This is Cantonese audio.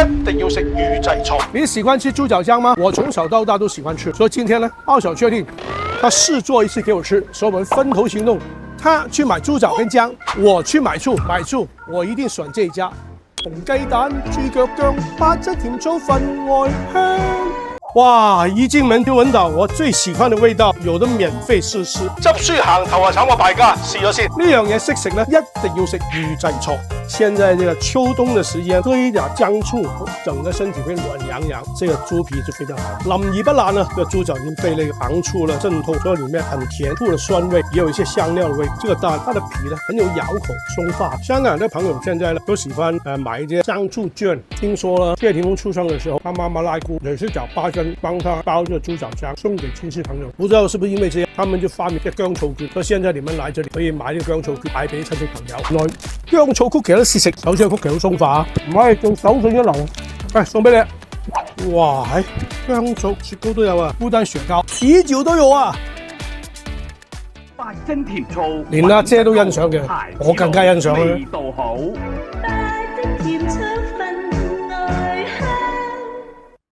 一定要食預製菜。你喜歡吃豬腳醬嗎？我從小到大都喜歡吃，所以今天呢，奧小確定他試做一次給我吃，所以我們分頭行動。他去買豬腳跟薑，我去買醋，我一定選這一家。紅雞蛋、豬腳薑、八汁甜醋分外香。哇！一進門就聞到我最喜歡的味道，有得免費試試。執輸行頭啊，炒我敗家，試咗先。呢樣嘢識食呢，一定要食預製菜。現在這個秋冬的時間，喝一點薑醋，整個身體會暖洋洋，這個豬皮就非常好。腍而不爛呢，這個豬腳已經被那個糖醋了滲透，所以裡面很甜，醋的酸味，也有一些香料的味。這個當然，它的皮呢很有咬口，鬆化。香港的朋友現在呢都喜歡買一些醬醋券。聽說呢，謝霆鋒出生的時候，他媽媽拉姑也是找8根幫他包這個豬腳醬送給親戚朋友。不知道是不是因為這樣，他們就發明這薑醋券。所以現在你們來這裡可以買這個薑醋券，買俾親戚朋友。原來薑醋曲奇都試食，手指嘅曲奇好鬆化，唔係用手水一流。嚟送俾你。哇，薑醋雪糕都有啊，孤單雪糕、啤酒都有啊。八珍甜醋，連阿姐都欣賞嘅，我更加欣賞啦。味道好，八珍甜醋。